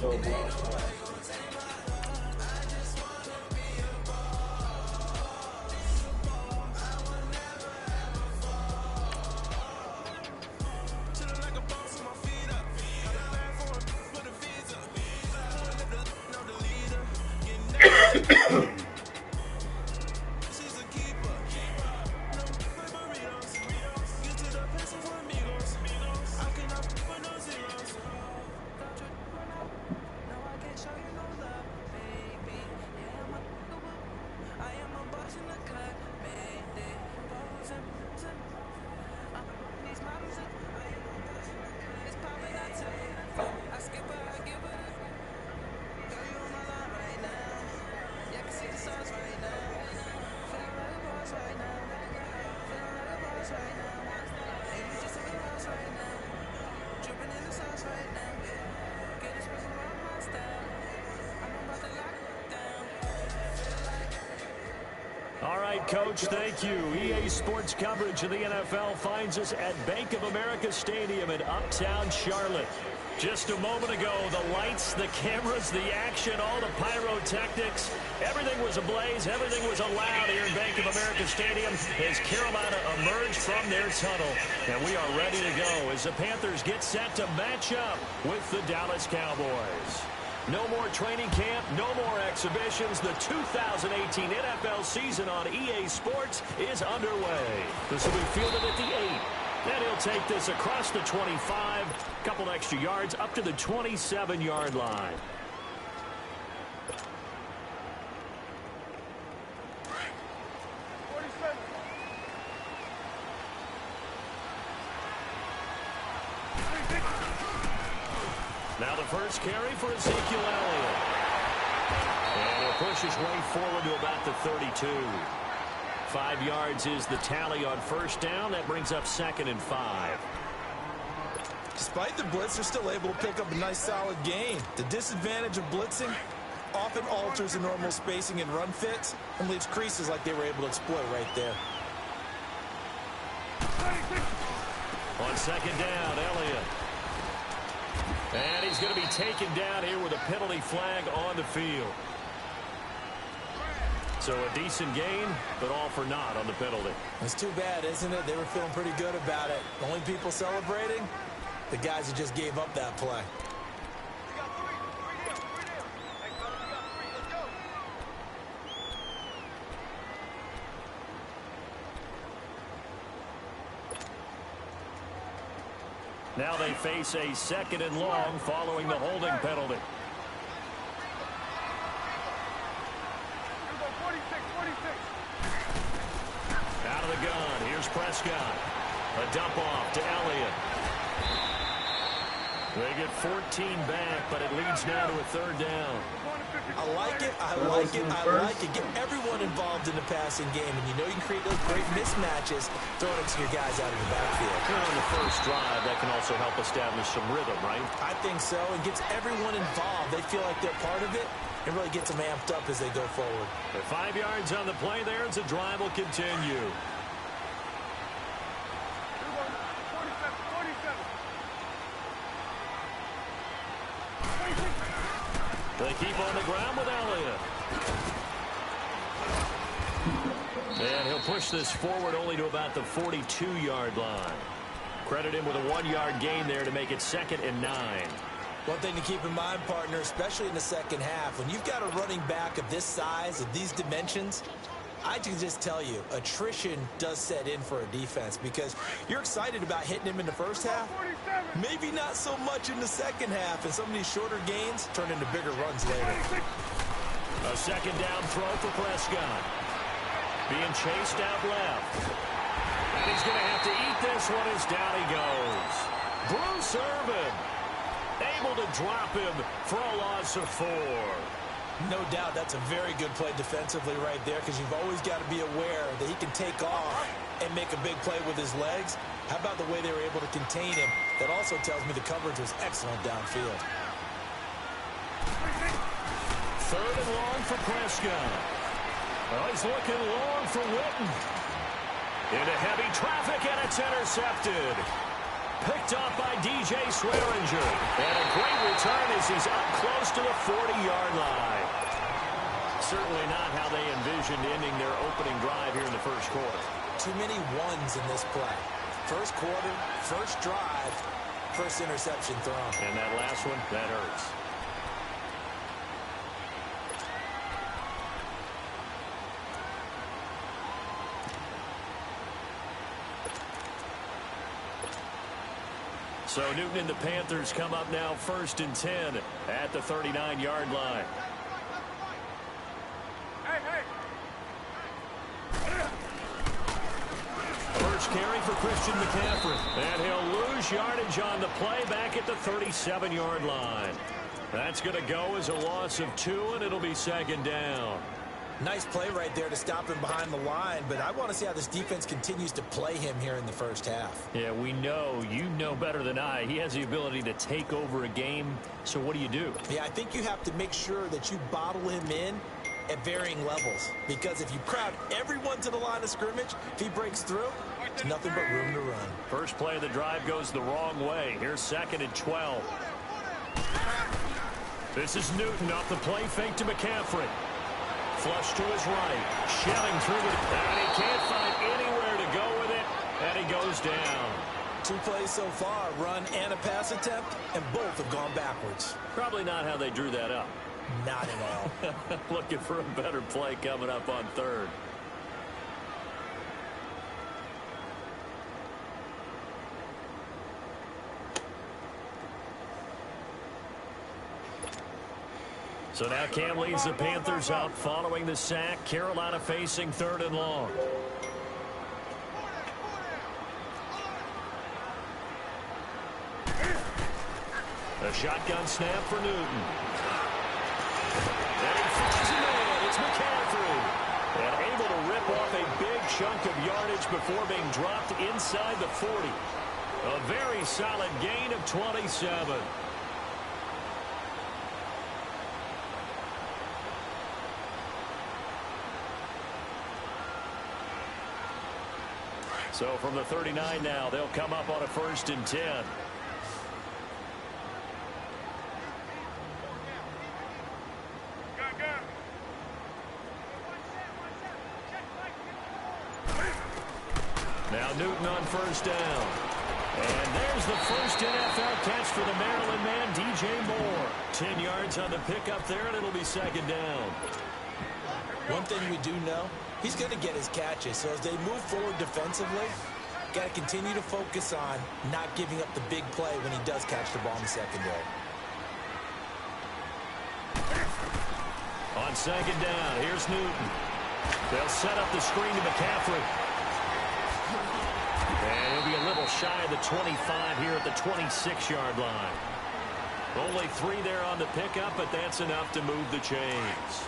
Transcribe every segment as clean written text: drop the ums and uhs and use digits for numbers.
so close. All right, Coach, thank you. EA Sports coverage of the NFL finds us at Bank of America Stadium in Uptown Charlotte. Just a moment ago, the lights, the cameras, the action, all the pyrotechnics, everything was ablaze, everything was allowed here in Bank of America Stadium as Carolina emerged from their tunnel. And we are ready to go as the Panthers get set to match up with the Dallas Cowboys. No more training camp, no more exhibitions. The 2018 NFL season on EA Sports is underway. This will be fielded at the 8. And he'll take this across the 25, a couple extra yards up to the 27-yard line. Now the first carry for Ezekiel Elliott. And he'll push his way forward to about the 32. 5 yards is the tally on first down. That brings up 2nd and 5. Despite the blitz, they're still able to pick up a nice, solid gain. The disadvantage of blitzing often alters the normal spacing and run fits and leaves creases like they were able to exploit right there. On 2nd down, Elliott. And he's going to be taken down here with a penalty flag on the field. So a decent gain, but all for naught on the penalty. It's too bad, isn't it? They were feeling pretty good about it. The only people celebrating, the guys who just gave up that play. Now they face a 2nd and long following the holding penalty. Out of the gun, here's Prescott. A dump off to Elliott. They get 14 back, but it leads now to a 3rd down. I like it, I like it, I like it. Get everyone involved in the passing game, and you know you can create those great mismatches throwing it to your guys out of the backfield. Here on the first drive, that can also help establish some rhythm, right? I think so, and gets everyone involved. They feel like they're part of it, and really gets them amped up as they go forward. The 5 yards on the play there as the drive will continue. They keep on the ground with Elliott. And he'll push this forward only to about the 42-yard line. Credit him with a 1-yard gain there to make it 2nd and 9. One thing to keep in mind, partner, especially in the second half, when you've got a running back of this size, of these dimensions, I can just tell you, attrition does set in for a defense because you're excited about hitting him in the first half. Maybe not so much in the second half, and some of these shorter gains turn into bigger runs later. A 2nd down throw for Prescott. Being chased out left. And he's going to have to eat this one as down he goes. Bruce Irvin able to drop him for a loss of 4. No doubt that's a very good play defensively right there because you've always got to be aware that he can take off and make a big play with his legs. How about the way they were able to contain him? That also tells me the coverage was excellent downfield. 3rd and long for Prescott. Well, he's looking long for Witten. Into heavy traffic, and it's intercepted. Picked off by DJ Swearinger. And a great return as he's up close to the 40-yard line. Certainly not how they envisioned ending their opening drive here in the first quarter. Too many ones in this play. First quarter, first drive, first interception thrown. And that last one, that hurts. So Newton and the Panthers come up now 1st and 10 at the 39-yard line. First carry for Christian McCaffrey. And he'll lose yardage on the play back at the 37-yard line. That's going to go as a loss of 2, and it'll be 2nd down. Nice play right there to stop him behind the line, but I want to see how this defense continues to play him here in the first half. Yeah, we know, you know better than I, he has the ability to take over a game, so what do you do? Yeah, I think you have to make sure that you bottle him in at varying levels, because if you crowd everyone to the line of scrimmage, if he breaks through, there's nothing but room to run. First play of the drive goes the wrong way. Here's 2nd and 12. This is Newton off the play fake to McCaffrey. Flush to his right. Shelling through it. And he can't find anywhere to go with it. And he goes down. 2 plays so far, run and a pass attempt, and both have gone backwards. Probably not how they drew that up. Not at all. Looking for a better play coming up on 3rd. So now Cam leads the Panthers out following the sack. Carolina facing 3rd and long. A shotgun snap for Newton. And he flies it in. It's McCaffrey. And able to rip off a big chunk of yardage before being dropped inside the 40. A very solid gain of 27. So from the 39 now, they'll come up on a 1st and 10. Now Newton on 1st down. And there's the first NFL catch for the Maryland man, DJ Moore. 10 yards on the pickup there, and it'll be 2nd down. One thing we do know, he's going to get his catches. So as they move forward defensively, got to continue to focus on not giving up the big play when he does catch the ball in the secondary. On 2nd down, here's Newton. They'll set up the screen to McCaffrey. And he'll be a little shy of the 25 here at the 26-yard line. Only 3 there on the pickup, but that's enough to move the chains.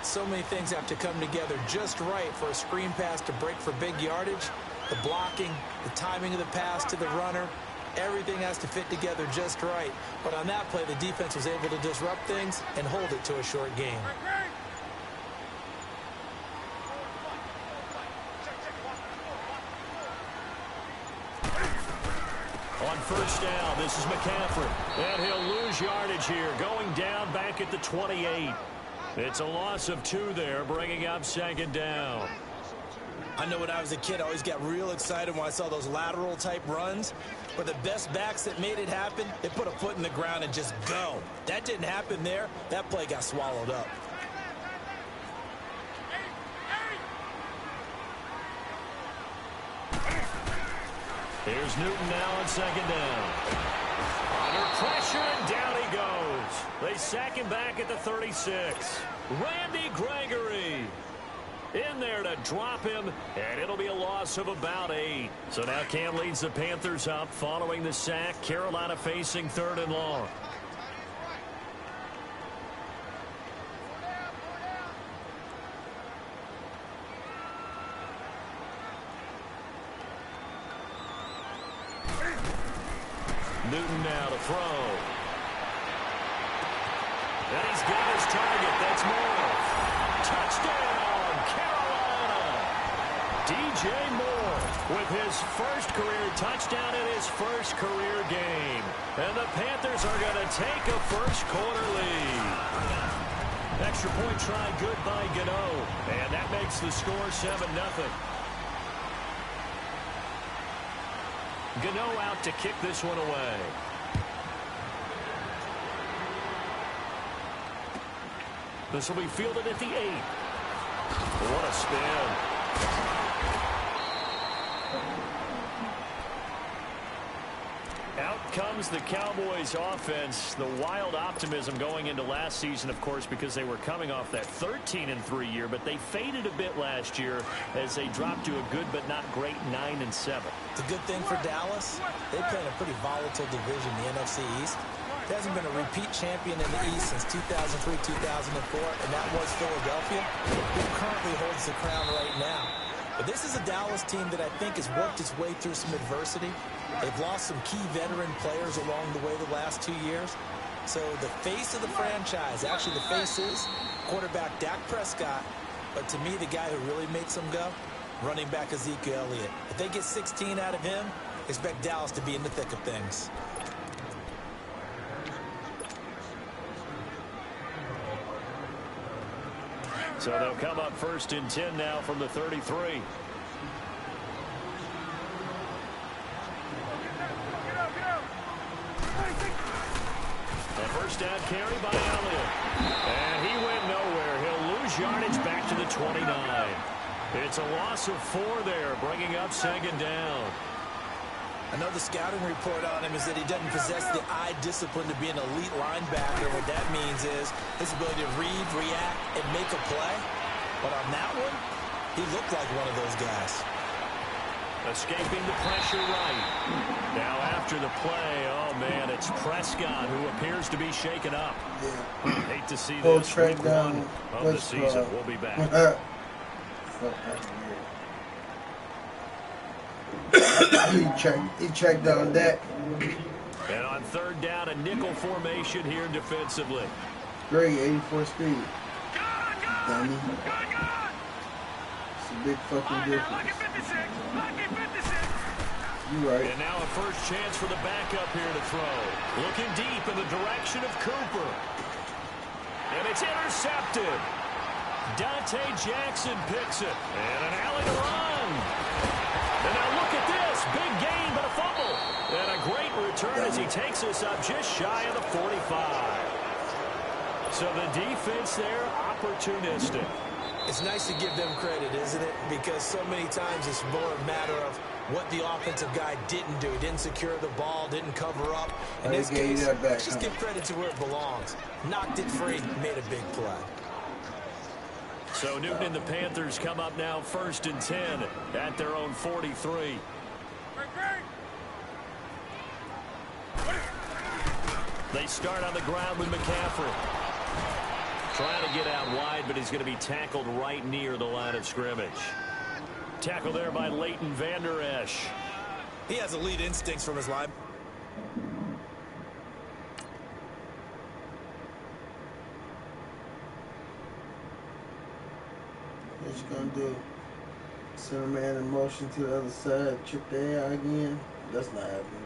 So many things have to come together just right for a screen pass to break for big yardage. The blocking, the timing of the pass to the runner, everything has to fit together just right. But on that play, the defense was able to disrupt things and hold it to a short game. On 1st down, this is McCaffrey. And he'll lose yardage here, going down back at the 28. It's a loss of 2 there, bringing up 2nd down. I know when I was a kid, I always got real excited when I saw those lateral type runs. But the best backs that made it happen, they put a foot in the ground and just go. That didn't happen there. That play got swallowed up. Here's Newton now on 2nd down. Under pressure, and down he goes. They sack him back at the 36. Randy Gregory in there to drop him, and it'll be a loss of about 8. So now Cam leads the Panthers up following the sack. Carolina facing 3rd and long. Newton now to throw. And he's got his target. That's Moore. Touchdown, Carolina. DJ Moore with his first career touchdown in his first career game. And the Panthers are going to take a first quarter lead. Extra point try good by Gano. And that makes the score 7-0. Gano out to kick this one away. This will be fielded at the 8. What a spin. Out comes the Cowboys offense. The wild optimism going into last season, of course, because they were coming off that 13-3 year, but they faded a bit last year as they dropped to a good but not great 9-7. It's a good thing for Dallas. They play in a pretty volatile division, the NFC East. There hasn't been a repeat champion in the East since 2003, 2004, and that was Philadelphia, who currently holds the crown right now. But this is a Dallas team that I think has worked its way through some adversity. They've lost some key veteran players along the way the last 2 years. So the face of the franchise, actually the face is quarterback Dak Prescott. But to me, the guy who really makes them go, running back Ezekiel Elliott. If they get 16 out of him, expect Dallas to be in the thick of things. So they'll come up 1st and 10 now from the 33. A first down carry by Elliott. And he went nowhere. He'll lose yardage back to the 29. It's a loss of 4 there, bringing up 2nd down. I know the scouting report on him is that he doesn't possess the eye discipline to be an elite linebacker. What that means is his ability to read, react, and make a play. But on that one, he looked like one of those guys. Escaping the pressure right. Now after the play, oh man, it's Prescott who appears to be shaken up. Yeah. Hate to see this. Week 1 of the season. We'll be back. He checked down that. And on 3rd down, a nickel formation here defensively. Great, 84 speed. Dummy. It's a big fucking difference. You right. And now a first chance for the backup here to throw. Looking deep in the direction of Cooper. And it's intercepted. Dante Jackson picks it. And an alley to run. And now look at this. Big gain, but a fumble. And a great return as he takes us up just shy of the 45. So the defense there, opportunistic. It's nice to give them credit, isn't it? Because so many times it's more a matter of what the offensive guy didn't do. Didn't secure the ball, didn't cover up. In this case, let's just give credit to where it belongs. Knocked it free, made a big play. So Newton and the Panthers come up now 1st and 10 at their own 43. They start on the ground with McCaffrey. Trying to get out wide, but he's going to be tackled right near the line of scrimmage. Tackle there by Leighton Vander Esch. He has elite instincts from his line. What you gonna do? Send a man in motion to the other side, trip the air again? That's not happening.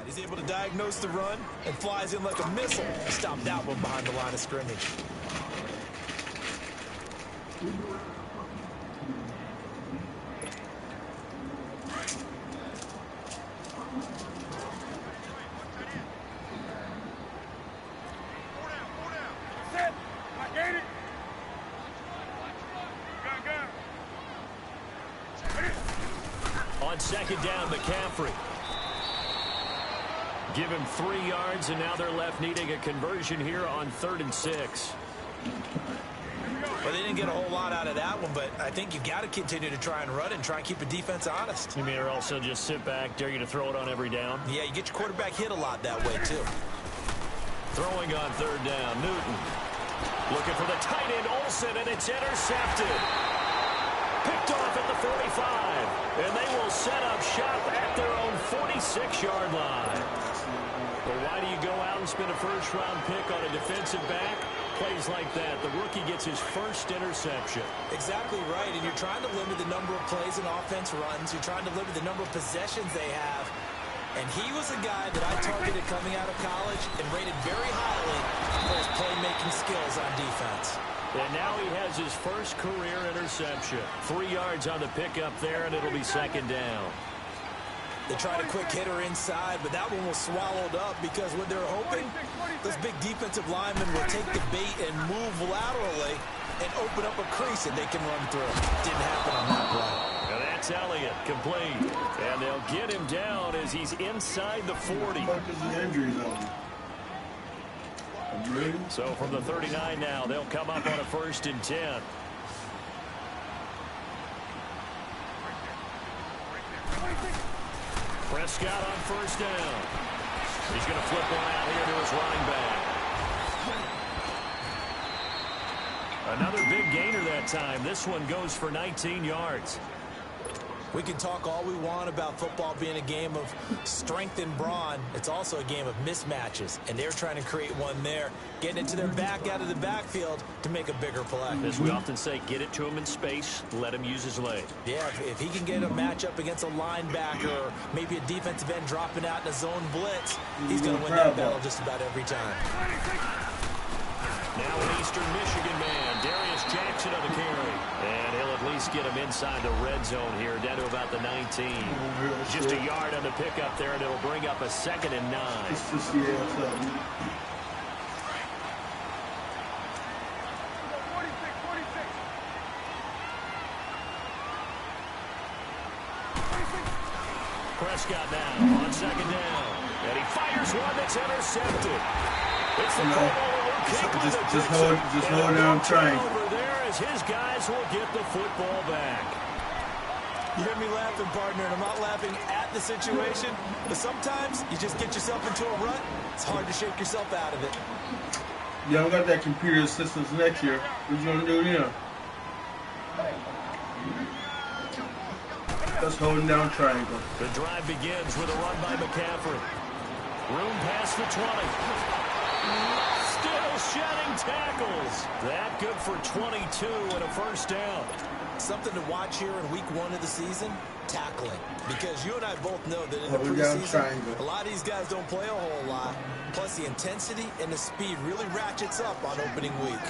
He's able to diagnose the run and flies in like a missile. Stop that one behind the line of scrimmage. On 2nd down, McCaffrey. Give him 3 yards, and now they're left needing a conversion here on 3rd and 6. Well, they didn't get a whole lot out of that one, but I think you've got to continue to try and run and try and keep the defense honest. You mean or also just sit back, dare you to throw it on every down? Yeah, you get your quarterback hit a lot that way, too. Throwing on third down, Newton. Looking for the tight end, Olsen, and it's intercepted. Picked off at the 45. And they will set up shop at their own 46-yard line. But why do you go out and spend a first-round pick on a defensive back? Plays like that, the rookie gets his first interception. Exactly right, and you're trying to limit the number of plays and offense runs. You're trying to limit the number of possessions they have. And he was a guy that I targeted coming out of college and rated very highly for his playmaking skills on defense. And now he has his first career interception. 3 yards on the pickup there, and it'll be second down. They tried a quick hitter inside, but that one was swallowed up because what they're hoping, those big defensive linemen will take the bait and move laterally and open up a crease that they can run through. Didn't happen on that play. Now that's Elliott, complete. And they'll get him down as he's inside the 40. So from the 39 now, they'll come up on a 1st and 10. Prescott on 1st down. He's going to flip one out here to his running back. Another big gainer that time. This one goes for 19 yards. We can talk all we want about football being a game of strength and brawn. It's also a game of mismatches, and they're trying to create one there, getting it to their back out of the backfield to make a bigger play. As we often say, get it to him in space, let him use his leg. Yeah, if he can get a matchup against a linebacker or maybe a defensive end dropping out in a zone blitz, he's going to win that battle just about every time. Now an Eastern Michigan man, Darius Jackson on the carry. And he'll at least get him inside the red zone here, down to about the 19. Just a yard on the pickup there, and it'll bring up a 2nd and 9. Prescott now on 2nd down. And he fires one that's intercepted. It's the just hold down triangle. Over there as his guys will get the football back. You hear me laughing, partner, and I'm not laughing at the situation, but sometimes you just get yourself into a rut. It's hard to shake yourself out of it. Y'all got that computer assistance next year. What you gonna do then? Just holding down triangle. The drive begins with a run by McCaffrey. Room past the 20. Still shedding tackles. That good for 22 and a 1st down. Something to watch here in week 1 of the season, tackling. Because you and I both know that in the preseason, a lot of these guys don't play a whole lot. Plus the intensity and the speed really ratchets up on opening week.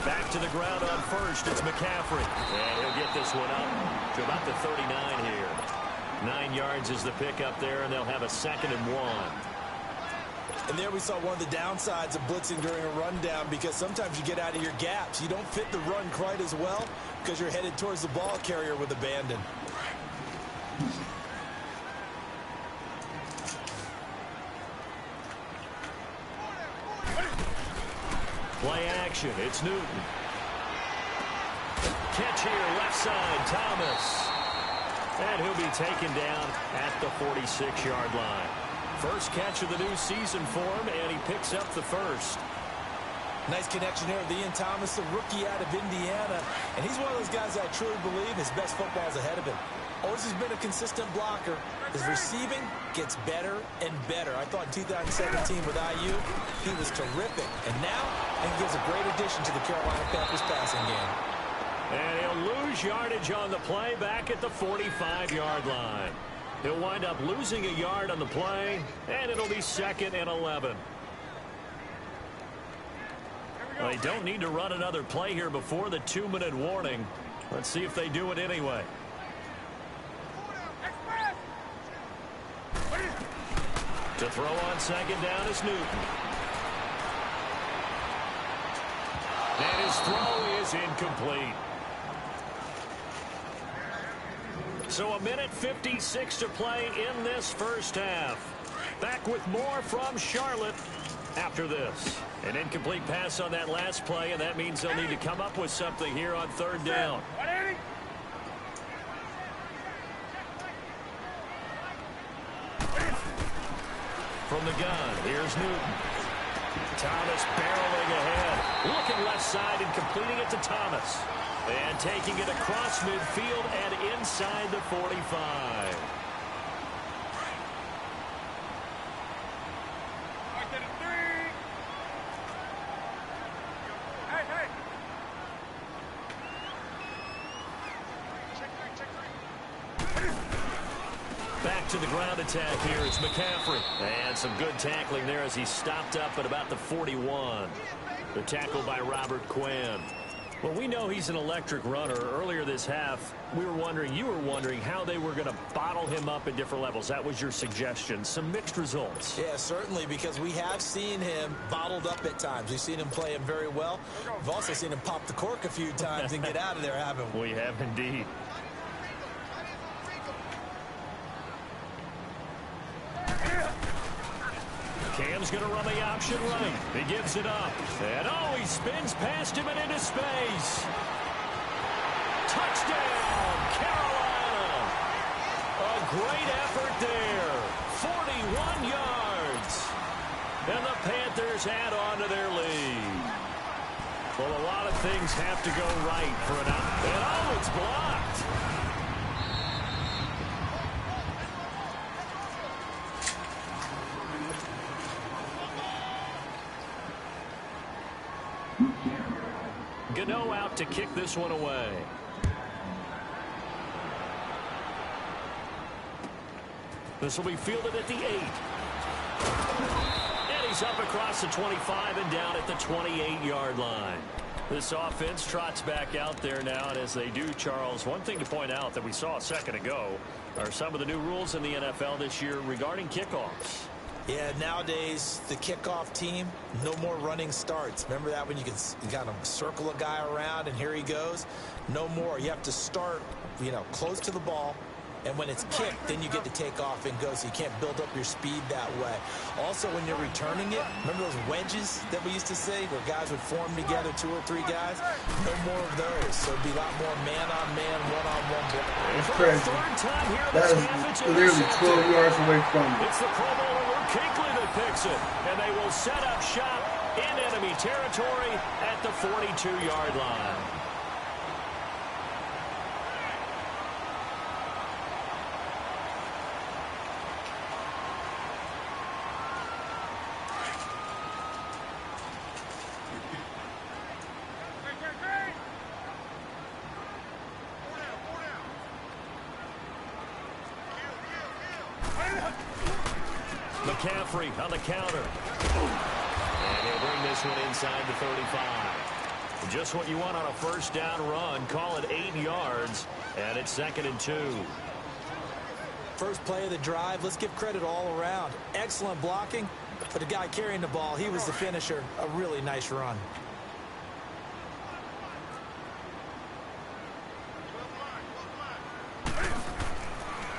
Back to the ground on 1st. It's McCaffrey. And he'll get this one up to about the 39 here. 9 yards is the pickup there, and they'll have a 2nd and 1. And there we saw one of the downsides of blitzing during a rundown, because sometimes you get out of your gaps. You don't fit the run quite as well because you're headed towards the ball carrier with abandon. Play action. It's Newton. Catch here, left side, Thomas. And he'll be taken down at the 46-yard line. First catch of the new season for him, and he picks up the 1st. Nice connection here with Ian Thomas, the rookie out of Indiana. And he's one of those guys I truly believe his best football is ahead of him. Always has been a consistent blocker. His receiving gets better and better. I thought in 2017 with IU, he was terrific. And now, he gives a great addition to the Carolina Panthers passing game. And he'll lose yardage on the play back at the 45-yard line. He'll wind up losing a yard on the play, and it'll be 2nd and 11. Well, they don't need to run another play here before the 2-minute warning. Let's see if they do it anyway. To throw on 2nd down is Newton. And his throw is incomplete. So a minute 56 to play in this 1st half. Back with more from Charlotte after this. An incomplete pass on that last play, and that means they'll need to come up with something here on 3rd down. From the gun, here's Newton. Thomas barreling ahead. Looking left side and completing it to Thomas. And taking it across midfield and inside the 45. Back to the ground attack here. It's McCaffrey. And some good tackling there as he stopped up at about the 41. The tackle by Robert Quinn. Well, we know he's an electric runner. Earlier this half, you were wondering how they were going to bottle him up at different levels. That was your suggestion. Some mixed results. Yeah, certainly, because we have seen him bottled up at times. We've seen him play him very well. We've also seen him pop the cork a few times and get out of there, haven't we? We have indeed. Cam's going to run the option right. He gives it up. And he spins past him and into space. Touchdown, Carolina. A great effort there. 41 yards. And the Panthers add on to their lead. Well, a lot of things have to go right for an out. And it's blocked. Gano out to kick this one away. This will be fielded at the 8. And he's up across the 25 and down at the 28-yard line. This offense trots back out there now, and as they do, Charles, one thing to point out that we saw a second ago are some of the new rules in the NFL this year regarding kickoffs. Yeah, nowadays, the kickoff team, no more running starts. Remember that when you kind of circle a guy around and here he goes? No more. You have to start, close to the ball. And when it's kicked, then you get to take off and go, so you can't build up your speed that way. Also, when you're returning it, remember those wedges that we used to say where guys would form together, 2 or 3 guys? No more of those. So it'd be a lot more man-on-man, one-on-one. It's crazy. That is literally 12 yards away from me. It's the Pro Bowler Kinkley that picks it. And they will set up shop in enemy territory at the 42-yard line. McCaffrey on the counter. And he'll bring this one inside the 35. Just what you want on a first down run. Call it 8 yards. And it's 2nd and 2. First play of the drive. Let's give credit all around. Excellent blocking. For the guy carrying the ball, he was the finisher. A really nice run.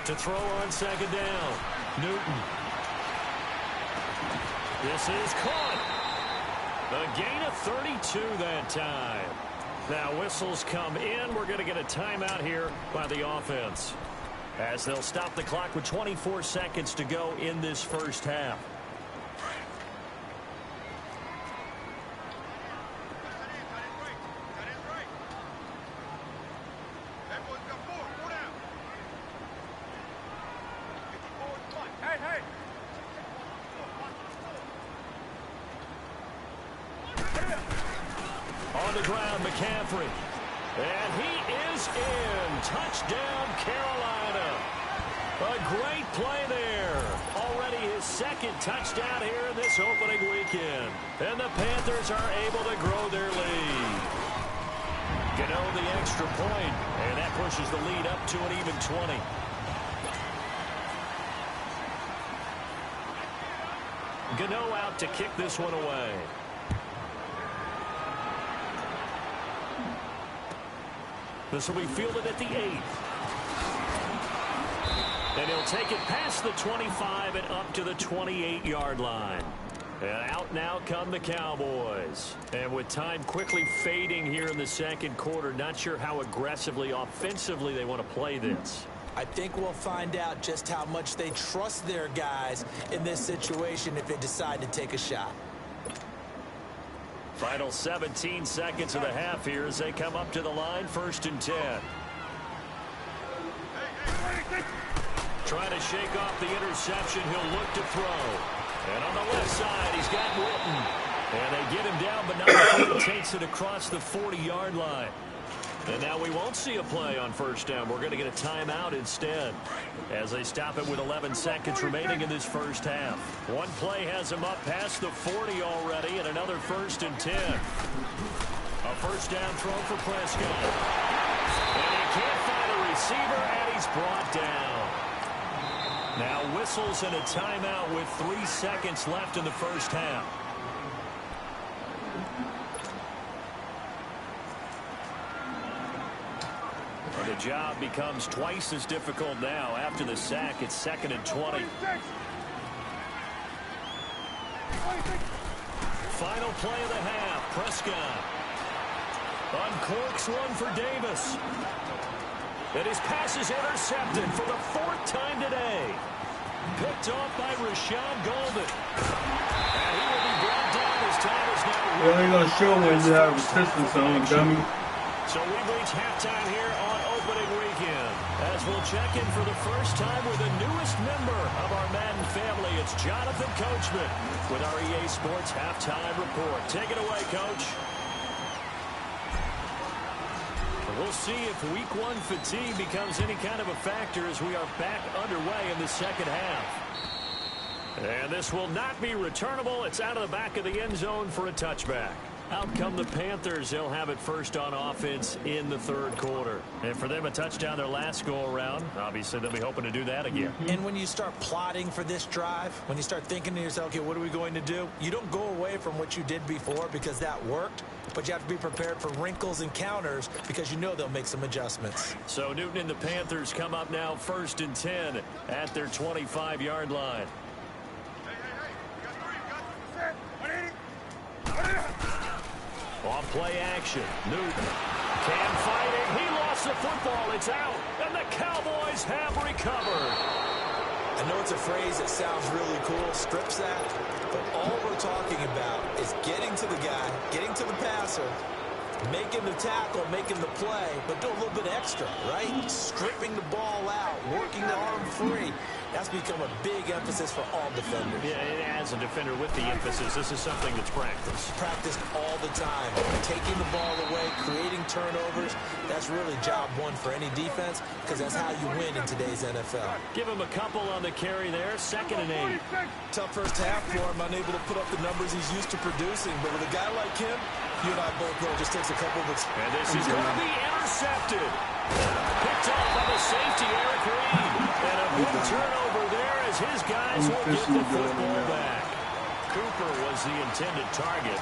To throw on 2nd down. Newton. This is caught. A gain of 32 that time. Now whistles come in. We're going to get a timeout here by the offense, as they'll stop the clock with 24 seconds to go in this first half. On the ground, McCaffrey. And he is in. Touchdown, Carolina. A great play there. Already his 2nd touchdown here in this opening weekend. And the Panthers are able to grow their lead. Gano the extra point, and that pushes the lead up to an even 20. Gano out to kick this one away. This will be fielded at the 8. And he'll take it past the 25 and up to the 28-yard line. And out now come the Cowboys. And with time quickly fading here in the 2nd quarter, not sure how aggressively, offensively they want to play this. I think we'll find out just how much they trust their guys in this situation if they decide to take a shot. Final 17 seconds of the half here as they come up to the line, 1st and 10. Trying to shake off the interception. He'll look to throw. And on the left side, he's got Witten. And they get him down, but not before he takes it across the 40-yard line. And now we won't see a play on 1st down. We're going to get a timeout instead as they stop it with 11 seconds remaining in this first half. One play has him up past the 40 already, and another 1st and 10. A 1st down throw for Prescott. And he can't find a receiver, and he's brought down. Now whistles and a timeout with 3 seconds left in the first half. The job becomes twice as difficult now. After the sack, it's 2nd and 20. Final play of the half. Prescott uncorks one for Davis. And his pass is intercepted for the 4th time today. Picked off by Rashawn Golden. And he will be brought down as time is now. Well, they're going to show when you have resistance on, dummy. So we've reached halftime here on opening weekend as we'll check in for the first time with the newest member of our Madden family. It's Jonathan Coachman with our EA Sports Halftime Report. Take it away, Coach. We'll see if Week 1 fatigue becomes any kind of a factor as we are back underway in the second half. And this will not be returnable. It's out of the back of the end zone for a touchback. Out come the Panthers. They'll have it first on offense in the 3rd quarter. And for them, a touchdown their last go-around. Obviously, they'll be hoping to do that again. And when you start plotting for this drive, when you start thinking to yourself, okay, what are we going to do? You don't go away from what you did before because that worked. But you have to be prepared for wrinkles and counters because you know they'll make some adjustments. So Newton and the Panthers come up now 1st and 10 at their 25-yard line. On play action, Newton can fight it. He lost the football. It's out, and the Cowboys have recovered. I know it's a phrase that sounds really cool, strip sack, but all we're talking about is getting to the guy, getting to the passer, making the tackle, making the play, but do a little bit extra, right? Stripping the ball out, working the arm free. That's become a big emphasis for all defenders. Yeah, as a defender with the emphasis, this is something that's practiced. Practiced all the time. Taking the ball away, creating turnovers, that's really job one for any defense because that's how you win in today's NFL. Give him a couple on the carry there, 2nd and 8. Tough first half for him, unable to put up the numbers he's used to producing, but with a guy like him, you and I both know it just takes a couple of... And this is going to be intercepted. Picked off by the safety, Eric Reed. And a big turnover there as his guys will get the football back. Cooper was the intended target.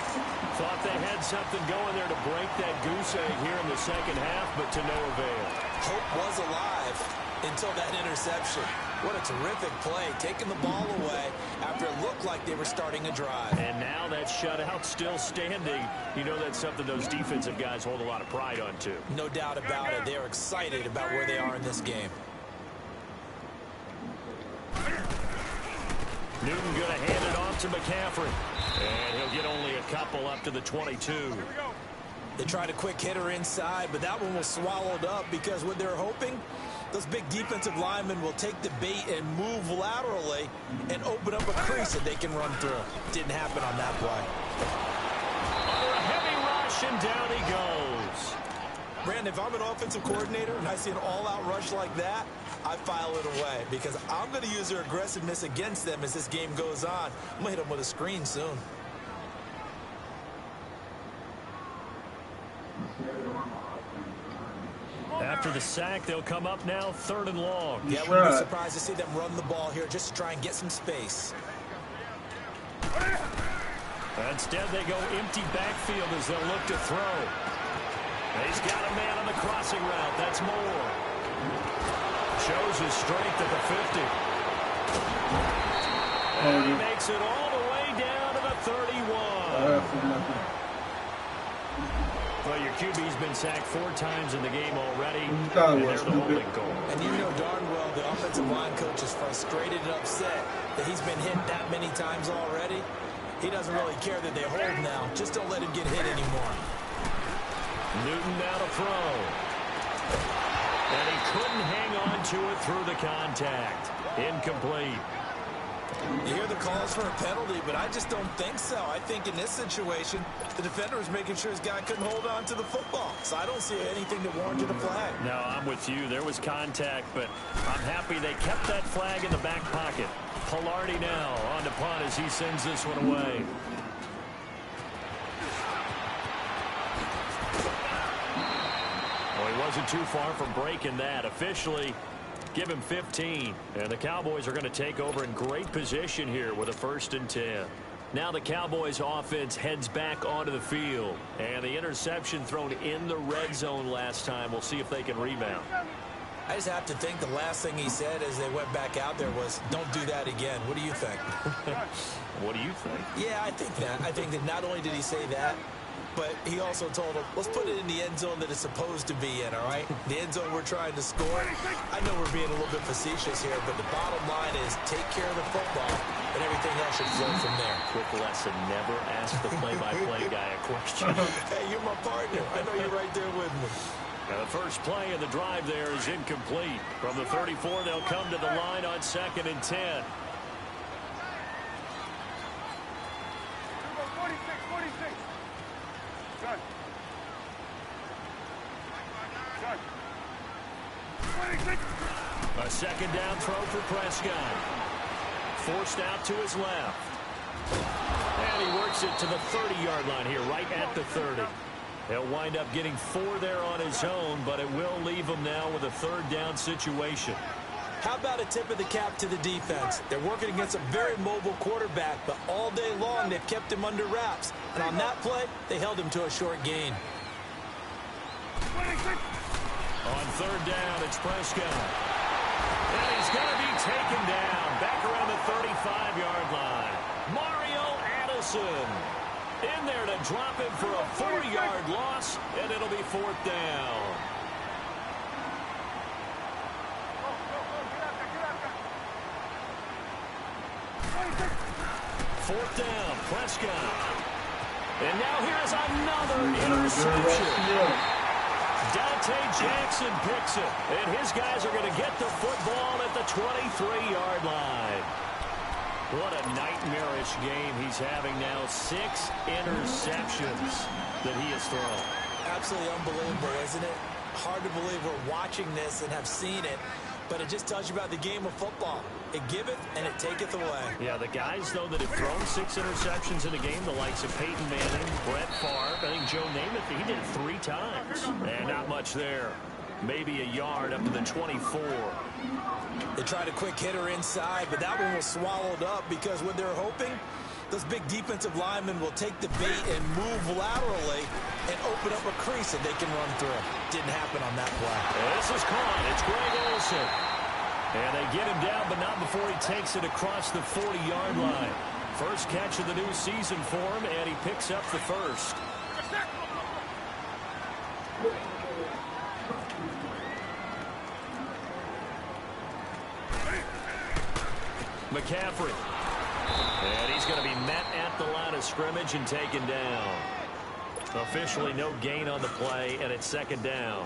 Thought they had something going there to break that goose egg here in the second half, but to no avail. Hope was alive until that interception. What a terrific play, taking the ball away after it looked like they were starting a drive. And now that shutout still standing. You know that's something those defensive guys hold a lot of pride on, too. No doubt about it. They're excited about where they are in this game. Newton going to hand it off to McCaffrey. And he'll get only a couple up to the 22. They tried a quick hitter inside, but that one was swallowed up because what they're hoping, those big defensive linemen will take the bait and move laterally and open up a crease that they can run through. Didn't happen on that play. Under a heavy rush, and down he goes. Brandon, if I'm an offensive coordinator and I see an all-out rush like that, I file it away because I'm going to use their aggressiveness against them as this game goes on. I'm going to hit them with a screen soon. After the sack, they'll come up now 3rd and long. Yeah, I wouldn't be surprised to see them run the ball here just to try and get some space. Instead, they go empty backfield as they'll look to throw. He's got a man on the crossing route. That's Moore. Shows his strength at the 50. And he makes it all the way down to the 31. Well, your QB's been sacked 4 times in the game already, You thought it and was they're the stupid. holding goal. And you know darn well the offensive line coach is frustrated and upset that he's been hit that many times already. He doesn't really care that they hold now. Just don't let him get hit anymore. Newton now to throw. And he couldn't hang on to it through the contact. Incomplete. You hear the calls for a penalty, but I just don't think so. I think in this situation, the defender was making sure his guy couldn't hold on to the football. So I don't see anything that warranted a flag. No, I'm with you. There was contact, but I'm happy they kept that flag in the back pocket. Pilardi now on the punt as he sends this one away. Well, he wasn't too far from breaking that. Officially, give him 15. And the Cowboys are going to take over in great position here with a 1st and 10. Now the Cowboys offense heads back onto the field. And the interception thrown in the red zone last time. We'll see if they can rebound. I just have to think the last thing he said as they went back out there was, don't do that again. What do you think? What do you think? Yeah, I think that. I think that not only did he say that, but he also told him, let's put it in the end zone that it's supposed to be in, all right? The end zone we're trying to score. I know we're being a little bit facetious here, but the bottom line is take care of the football, and everything else should flow from there. Quick lesson, never ask the play-by-play guy a question. Hey, you're my partner. I know you're right there with me. Now the first play of the drive there is incomplete. From the 34, they'll come to the line on 2nd and 10. 46. Good. 26. A 2nd down throw for Prescott. Forced out to his left. And he works it to the 30-yard line here, right at the 30. He'll wind up getting 4 there on his own, but it will leave him now with a 3rd down situation. How about a tip of the cap to the defense? They're working against a very mobile quarterback, but all day long they've kept him under wraps. And on that play, they held him to a short gain. 26. On 3rd down, it's Prescott. And he's going to be taken down back around the 35-yard line. Mario Addison in there to drop him for a 4-yard loss, and it'll be 4th down. Fourth down, Prescott. And now here's another interception. Dante Jackson picks it, and his guys are going to get the football at the 23-yard line. What a nightmarish game he's having now. 6 interceptions that he has thrown. Absolutely unbelievable, isn't it? Hard to believe we're watching this and have seen it, but it just tells you about the game of football. It giveth and it taketh away. Yeah, the guys, though, that have thrown 6 interceptions in a game, the likes of Peyton Manning, Brett Favre, I think Joe Namath, he did it 3 times. And not much there. Maybe a yard up to the 24. They tried a quick hitter inside, but that one was swallowed up because what they're hoping, those big defensive linemen will take the bait and move laterally and open up a crease that they can run through. Didn't happen on that play. This is caught. It's Greg Olsen. And they get him down, but not before he takes it across the 40-yard line. First catch of the new season for him, and he picks up the first. McCaffrey. And he's going to be met at the line of scrimmage and taken down. Officially no gain on the play, and it's 2nd down.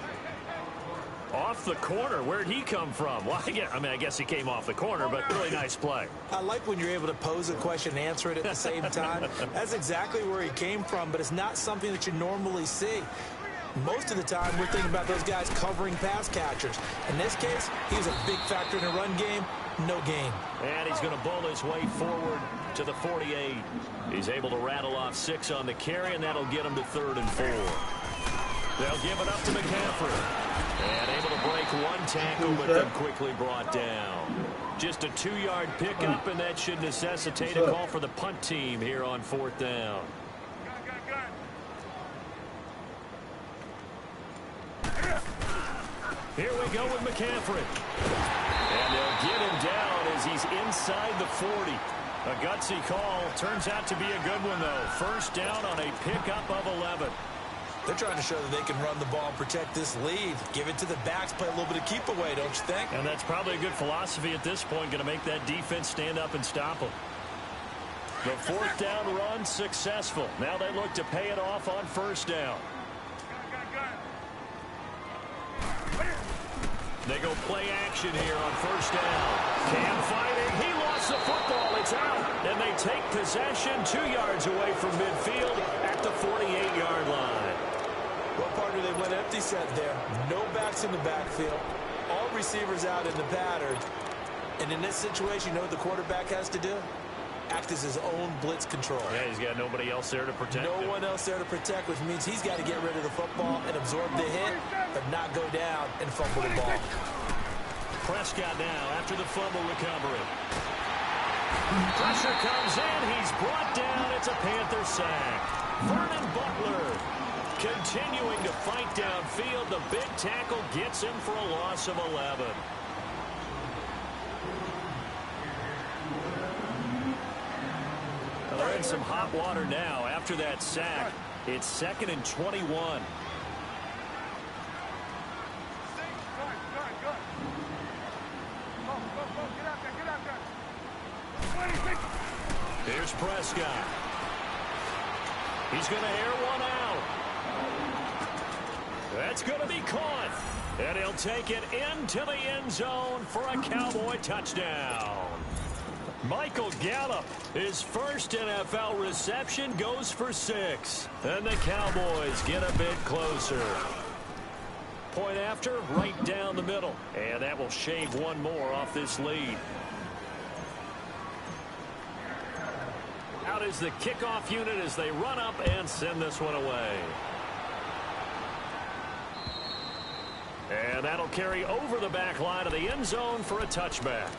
Off the corner. Where'd he come from? Well, I guess he came off the corner, but really nice play. I like when you're able to pose a question and answer it at the same time. That's exactly where he came from, but it's not something that you normally see. Most of the time, we're thinking about those guys covering pass catchers. In this case, he was a big factor in the run game. No gain. And he's going to bowl his way forward to the 48. He's able to rattle off 6 on the carry, and that'll get him to 3rd and 4. They'll give it up to McCaffrey. And able to break 1 tackle, but then quickly brought down. Just a 2-yard pickup, and that should necessitate a call for the punt team here on 4th down. Here we go with McCaffrey. And they'll get him down as he's inside the 40. A gutsy call. Turns out to be a good one, though. First down on a pickup of 11. They're trying to show that they can run the ball and protect this lead. Give it to the backs, play a little bit of keep away, don't you think? And that's probably a good philosophy at this point, going to make that defense stand up and stop them. The fourth down run successful. Now they look to pay it off on first down. They go play action here on first down. Cam fighting. He lost the football. It's out. And they take possession 2 yards away from midfield at the 48-yard line. Well, partner, they went empty set there. No backs in the backfield. All receivers out in the pattern. And in this situation, you know what the quarterback has to do? Act as his own blitz control. Yeah, he's got nobody else there to protect him. No one else there to protect, which means he's got to get rid of the football and absorb the hit, but not go down and fumble the ball. Prescott now after the fumble recovery. Pressure comes in. He's brought down. It's a Panther sack. Vernon Butler continuing to fight downfield. The big tackle gets him for a loss of 11. They're in some hot water now after that sack. It's 2nd and 21. Good. Go. Get out there. 26. Here's Prescott. He's going to air one out. That's going to be caught. And he'll take it into the end zone for a Cowboy touchdown. Michael Gallup, his first NFL reception, goes for 6. And the Cowboys get a bit closer. Point after, right down the middle. And that will shave one more off this lead. Out is the kickoff unit as they run up and send this one away. And that'll carry over the back line of the end zone for a touchback.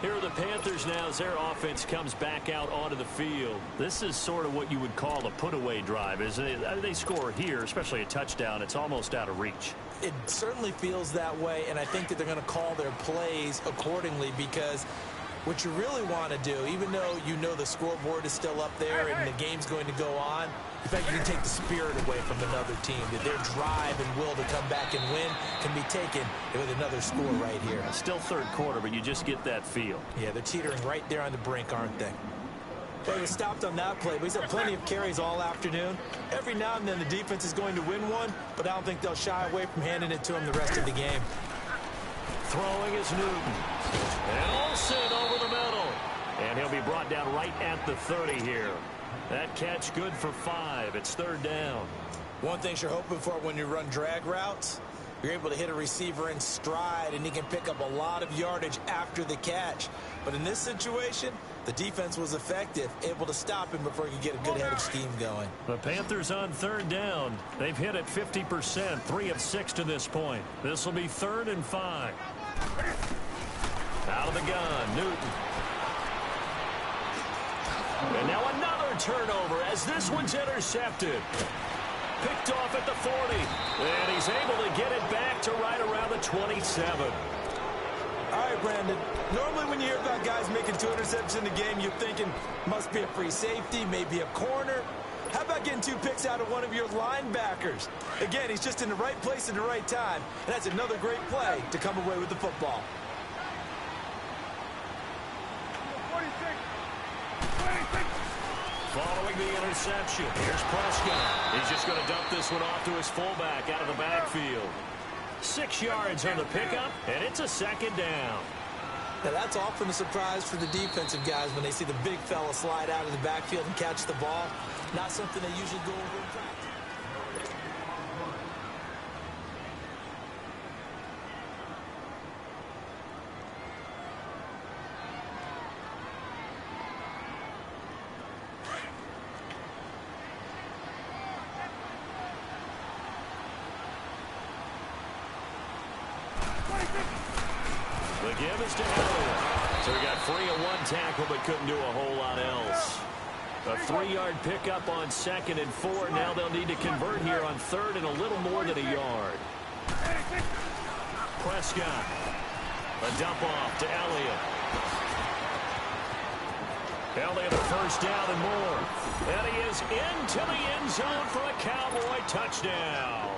Here are the Panthers now as their offense comes back out onto the field. This is sort of what you would call a put-away drive, isn't it? They score here, especially a touchdown. It's almost out of reach. It certainly feels that way, and I think that they're going to call their plays accordingly because what you really want to do, even though you know the scoreboard is still up there and the game's going to go on, in fact, you can take the spirit away from another team. That their drive and will to come back and win can be taken with another score right here. Still third quarter, but you just get that feel. Yeah, they're teetering right there on the brink, aren't they? They were stopped on that play, but he's had plenty of carries all afternoon. Every now and then the defense is going to win one, but I don't think they'll shy away from handing it to him the rest of the game. Throwing is Newton. And Olsen over the middle. And he'll be brought down right at the 30 here. That catch good for 5. It's 3rd down. One thing you're hoping for when you run drag routes, you're able to hit a receiver in stride, and he can pick up a lot of yardage after the catch. But in this situation, the defense was effective, able to stop him before he could get a good head of steam going. The Panthers on 3rd down. They've hit it 50%, 3 of 6 to this point. This will be 3rd and 5. Out of the gun, Newton. And now another turnover as this one's intercepted. Picked off at the 40. And he's able to get it back to right around the 27. All right, Brandon. Normally when you hear about guys making 2 interceptions in the game, you're thinking must be a free safety, maybe a corner. How about getting 2 picks out of one of your linebackers? Again, he's just in the right place at the right time. And that's another great play to come away with the football. 46. 26. Following the interception, here's Prescott. He's just going to dump this one off to his fullback out of the backfield. 6 yards on the pickup, and it's a 2nd down. Now, that's often a surprise for the defensive guys when they see the big fella slide out of the backfield and catch the ball. Not something they usually go over in practice. The give is to Elliott. So he got free of 1 tackle but couldn't do a whole lot else. A 3-yard pickup on 2nd and 4. Now they'll need to convert here on 3rd and a little more than a yard. Prescott. A dump off to Elliott. Held in a first down and more. And he is into the end zone for a Cowboy touchdown.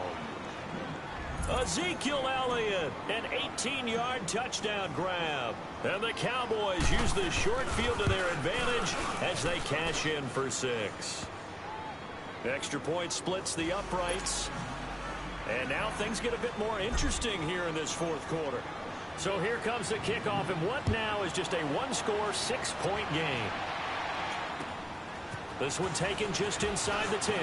Ezekiel Elliott, an 18-yard touchdown grab. And the Cowboys use the short field to their advantage as they cash in for 6. Extra point splits the uprights. And now things get a bit more interesting here in this fourth quarter. So here comes the kickoff, and what now is just a one-score, 6-point game. This one taken just inside the 10.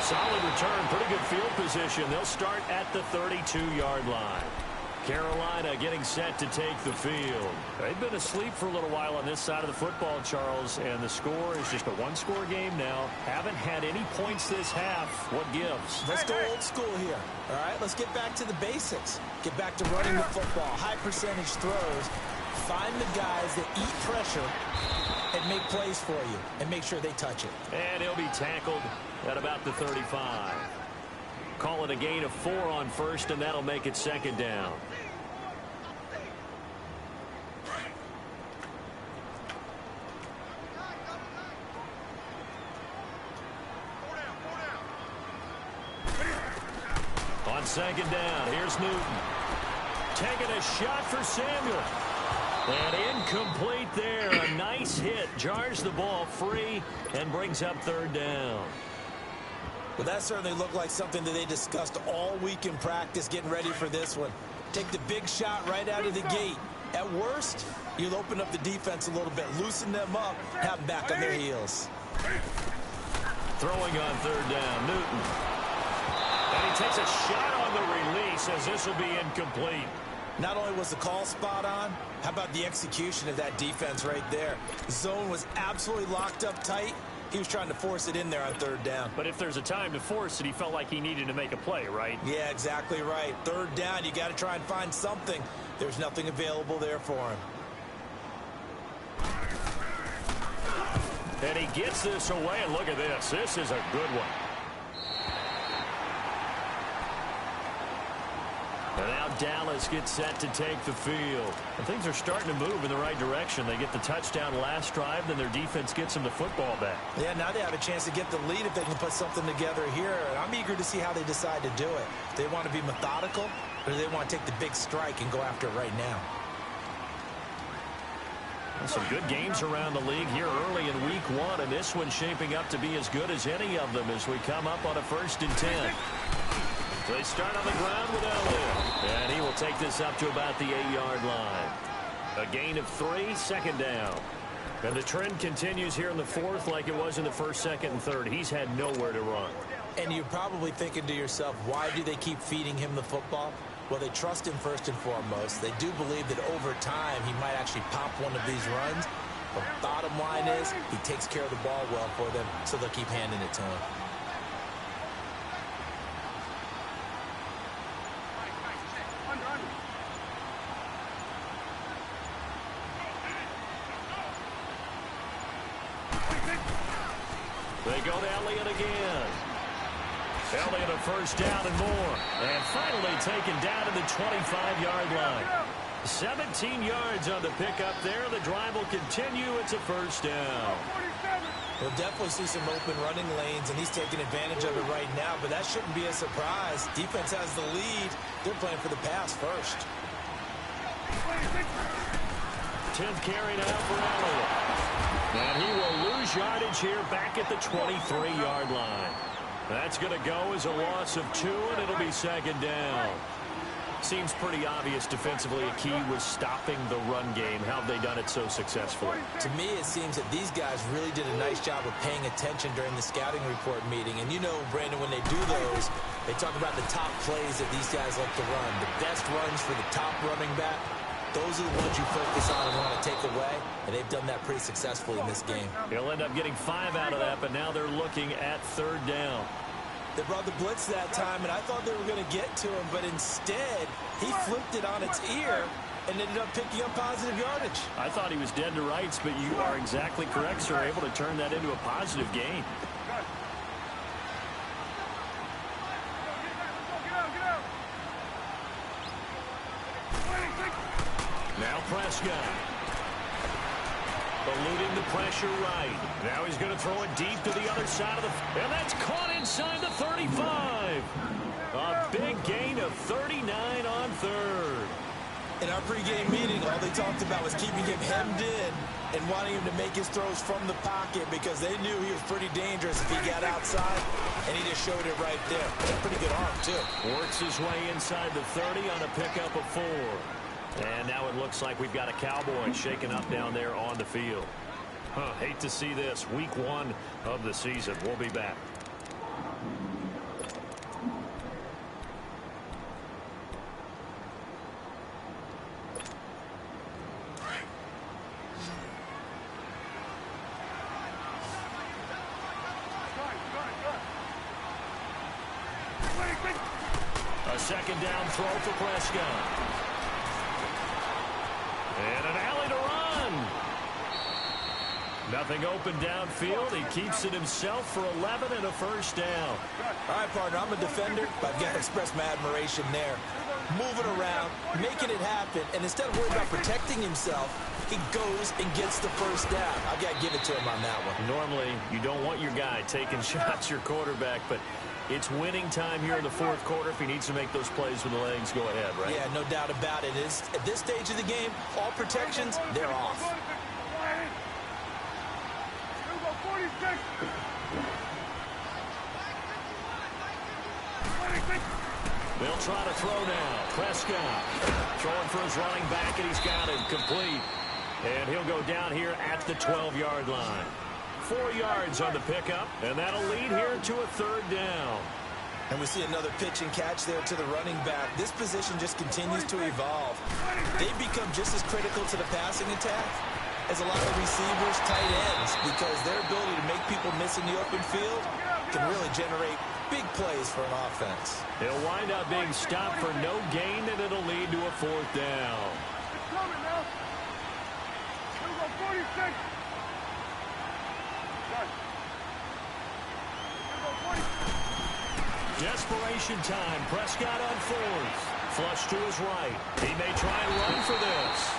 Solid return, pretty good field position. They'll start at the 32-yard line. Carolina getting set to take the field. They've been asleep for a little while on this side of the football, Charles, and the score is just a one-score game now. Haven't had any points this half. What gives? Let's go old school here. All right, let's get back to the basics. Get back to running the football, high percentage throws. Find the guys that eat pressure and make plays for you and make sure they touch it. And he'll be tackled at about the 35. Call it a gain of 4 on first, and that'll make it second down. On second down, here's Newton. Taking a shot for Samuel. And incomplete there. A nice hit. Jars the ball free and brings up third down. Well, that certainly looked like something that they discussed all week in practice getting ready for this one. Take the big shot right out of the gate. At worst, you'll open up the defense a little bit, loosen them up, have them back on their heels. Throwing on third down, Newton. And he takes a shot on the release as this will be incomplete. Not only was the call spot on, how about the execution of that defense right there? Zone was absolutely locked up tight. He was trying to force it in there on third down. But if there's a time to force it, he felt like he needed to make a play, right? Yeah, exactly right. Third down, you got to try and find something. There's nothing available there for him. And he gets this away, and look at this. This is a good one. And now Dallas gets set to take the field. And things are starting to move in the right direction. They get the touchdown last drive, then their defense gets them the football back. Yeah, now they have a chance to get the lead if they can put something together here. And I'm eager to see how they decide to do it. They want to be methodical, or do they want to take the big strike and go after it right now? And some good games around the league here early in week 1, and this one's shaping up to be as good as any of them as we come up on a 1st and 10. So they start on the ground with Elliott. And he will take this up to about the 8-yard line. A gain of 3, second down. And the trend continues here in the 4th like it was in the 1st, 2nd, and 3rd. He's had nowhere to run. And you're probably thinking to yourself, why do they keep feeding him the football? Well, they trust him first and foremost. They do believe that over time he might actually pop one of these runs. But bottom line is he takes care of the ball well for them, so they'll keep handing it to him. They go to Elliott again. Elliott a first down and more. And finally taken down to the 25-yard line. 17 yards on the pickup there. The drive will continue. It's a first down. We'll definitely see some open running lanes, and he's taking advantage of it right now, but that shouldn't be a surprise. Defense has the lead. They're playing for the pass first. 10th carry now for Elliott. And he will lose yardage here back at the 23-yard line. That's going to go as a loss of 2, and it'll be second down. Seems pretty obvious defensively a key was stopping the run game. How have they done it so successfully? To me, it seems that these guys really did a nice job of paying attention during the scouting report meeting. And you know, Brandon, when they do those, they talk about the top plays that these guys like to run. The best runs for the top running back. Those are the ones you focus on and want to take away, and they've done that pretty successfully in this game. He'll end up getting 5 out of that, but now they're looking at third down. They brought the blitz that time, and I thought they were going to get to him, but instead, he flipped it on its ear and ended up picking up positive yardage. I thought he was dead to rights, but you are exactly correct, sir. Able to turn that into a positive gain. Now Prescott. eluding the pressure right. Now he's going to throw it deep to the other side of the... And that's caught inside the 35. A big gain of 39 on third. In our pregame meeting, all they talked about was keeping him hemmed in and wanting him to make his throws from the pocket because they knew he was pretty dangerous if he got outside, and he just showed it right there. Pretty good arm, too. Works his way inside the 30 on a pickup of 4. And now it looks like we've got a Cowboy shaking up down there on the field. Hate to see this. Week 1 of the season. We'll be back. A second down throw for Prescott. And an alley to run. Nothing open downfield. He keeps it himself for 11 and a first down. All right, partner, I'm a defender, but I've got to express my admiration there. Moving around, making it happen, and instead of worrying about protecting himself, he goes and gets the first down. I've got to give it to him on that one. Normally, you don't want your guy taking shots, your quarterback, but it's winning time here in the fourth quarter. If he needs to make those plays with the legs, go ahead, right? Yeah, no doubt about it. At this stage of the game, all protections, they're off. They'll try to throw now. Prescott throwing for his running back, and he's got it complete. And he'll go down here at the 12-yard line. 4 yards on the pickup, and that'll lead here to a third down. And we see another pitch and catch there to the running back. This position just continues to evolve. They become just as critical to the passing attack as a lot of receivers, tight ends, because their ability to make people miss in the open field can really generate big plays for an offense. He'll wind up being stopped for no gain, and it'll lead to a fourth down. It's coming now. Here we go, 46. Desperation time. Prescott on fourth. Flush to his right. He may try and run for this.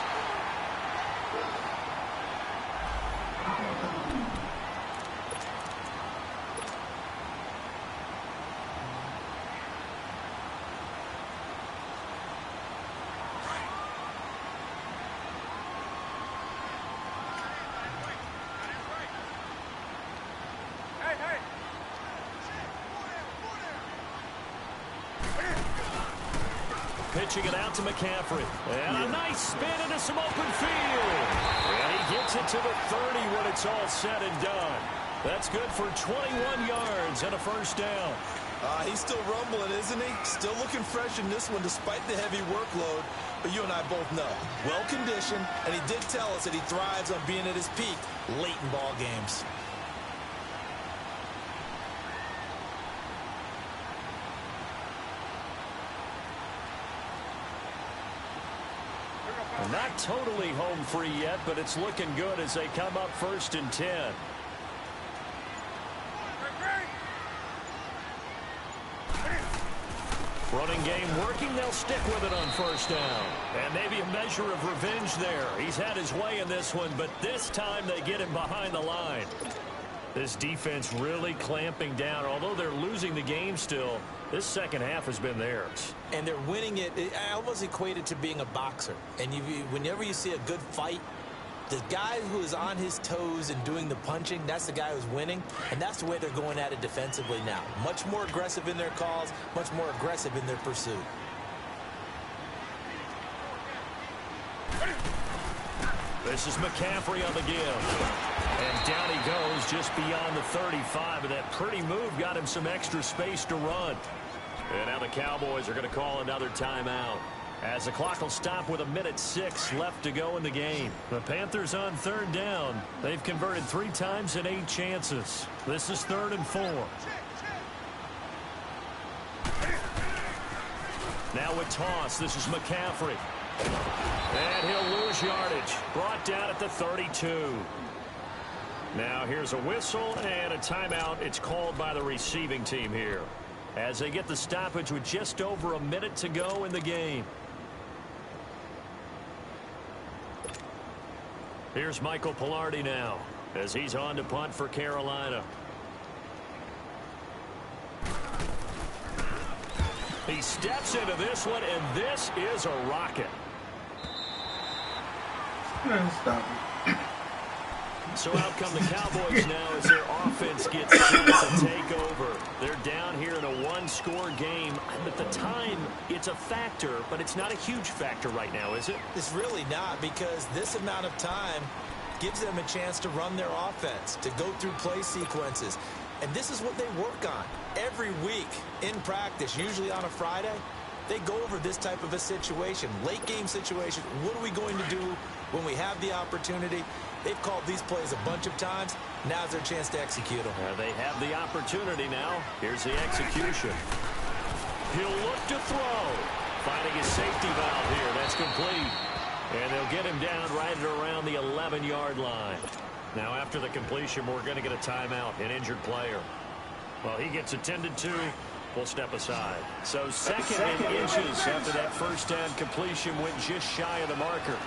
Pitching it out to McCaffrey. And a nice spin into some open field. And he gets it to the 30 when it's all said and done. That's good for 21 yards and a first down. He's still rumbling, isn't he? Still looking fresh in this one despite the heavy workload. But you and I both know, well-conditioned, and he did tell us that he thrives on being at his peak late in ball games. Not totally home free yet, but it's looking good as they come up 1st and 10. Running game working. They'll stick with it on first down. And maybe a measure of revenge there. He's had his way in this one, but this time they get him behind the line. This defense really clamping down. Although they're losing the game still, this second half has been theirs. And they're winning it. I almost equate it to being a boxer. And whenever you see a good fight, the guy who is on his toes and doing the punching, that's the guy who's winning. And that's the way they're going at it defensively now. Much more aggressive in their calls, much more aggressive in their pursuit. This is McCaffrey on the give. And down he goes just beyond the 35. And that pretty move got him some extra space to run. And now the Cowboys are going to call another timeout, as the clock will stop with 1:06 left to go in the game. The Panthers on third down. They've converted 3 times in 8 chances. This is 3rd and 4. Now with toss, this is McCaffrey. And he'll lose yardage. Brought down at the 32. Now here's a whistle and a timeout. It's called by the receiving team here, as they get the stoppage with just over a minute to go in the game. Here's Michael Pilardi now as he's on to punt for Carolina. He steps into this one, and this is a rocket. Stop it. So out come the Cowboys now as their offense gets set to take over. They're down here in a one-score game. At the time, it's a factor, but it's not a huge factor right now, is it? It's really not, because this amount of time gives them a chance to run their offense, to go through play sequences. And this is what they work on every week in practice, usually on a Friday. They go over this type of a situation, late game situation. What are we going to do when we have the opportunity? They've called these plays a bunch of times. Now's their chance to execute them. They have the opportunity now. Here's the execution. He'll look to throw. Finding his safety valve here. That's complete. And they'll get him down right around the 11-yard line. Now after the completion, we're going to get a timeout, an injured player. Well, he gets attended to. We'll step aside. So second and inches after that first down completion went just shy of the marker.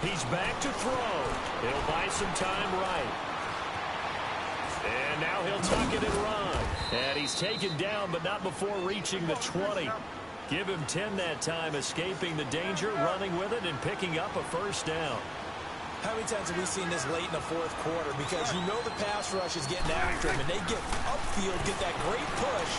He's back to throw. He'll buy some time right. And now he'll tuck it and run. And he's taken down, but not before reaching the 20. Give him 10 that time, escaping the danger, running with it, and picking up a first down. How many times have we seen this late in the fourth quarter? Because you know the pass rush is getting after him, and they get upfield, get that great push,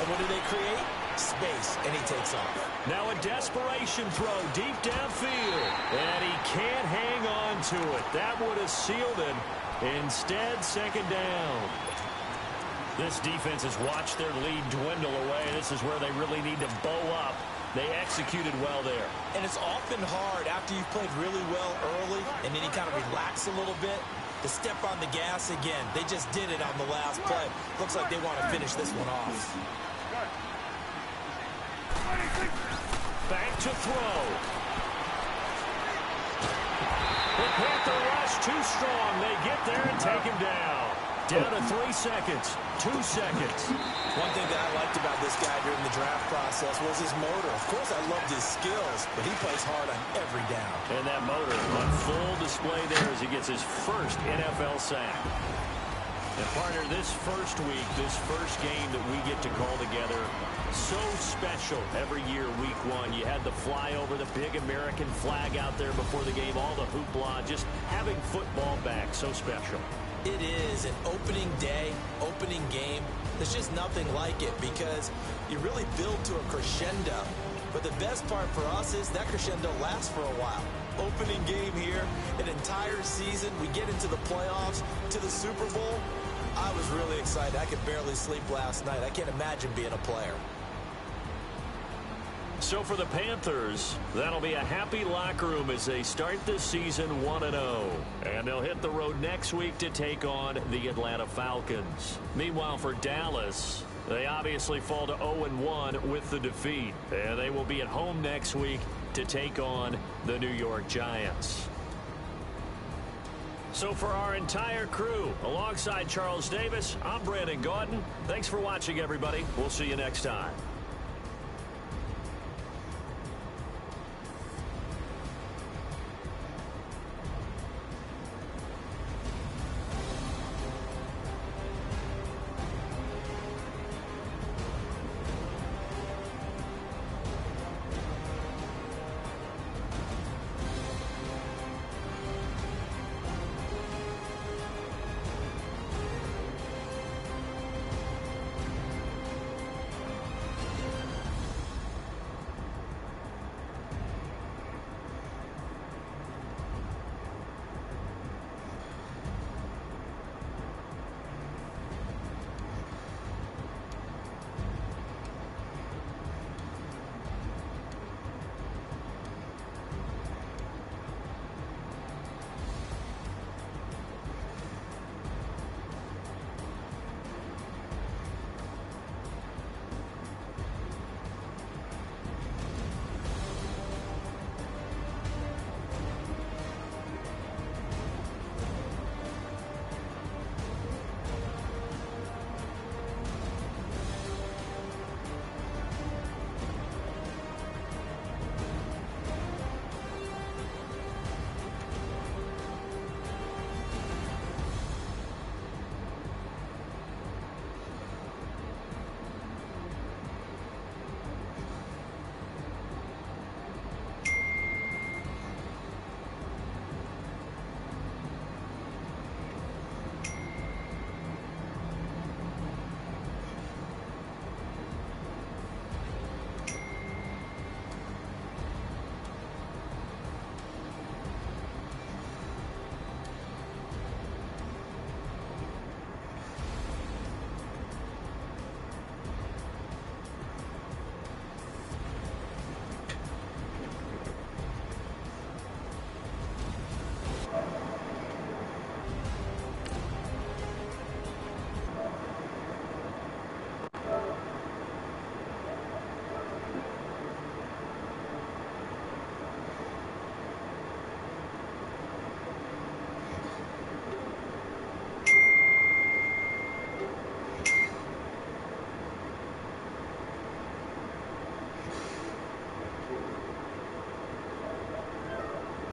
and what do they create? Space, and he takes off. Now a desperation throw deep downfield, and he can't hang on to it. That would have sealed it. Instead, second down. This defense has watched their lead dwindle away. This is where they really need to bow up. They executed well there. And it's often hard after you've played really well early and then you kind of relax a little bit to step on the gas again. They just did it on the last play. Looks like they want to finish this one off. Back to throw. The Panther rush too strong. They get there and take him down. Down to 3 seconds. 2 seconds. One thing that I liked about this guy during the draft process was his motor. Of course, I loved his skills, but he plays hard on every down. And that motor on full display there as he gets his first NFL sack. And partner, this first week, this first game that we get to call together, so special every year, week one. You had the flyover, the big American flag out there before the game, all the hoopla, just having football back, so special. It is an opening day, opening game. There's just nothing like it because you really build to a crescendo. But the best part for us is that crescendo lasts for a while. Opening game here, an entire season. We get into the playoffs, to the Super Bowl. I was really excited. I could barely sleep last night. I can't imagine being a player. So for the Panthers, that'll be a happy locker room as they start this season 1-0. And they'll hit the road next week to take on the Atlanta Falcons. Meanwhile, for Dallas, they obviously fall to 0-1 with the defeat. And they will be at home next week to take on the New York Giants. So for our entire crew, alongside Charles Davis, I'm Brandon Gaudin. Thanks for watching, everybody. We'll see you next time.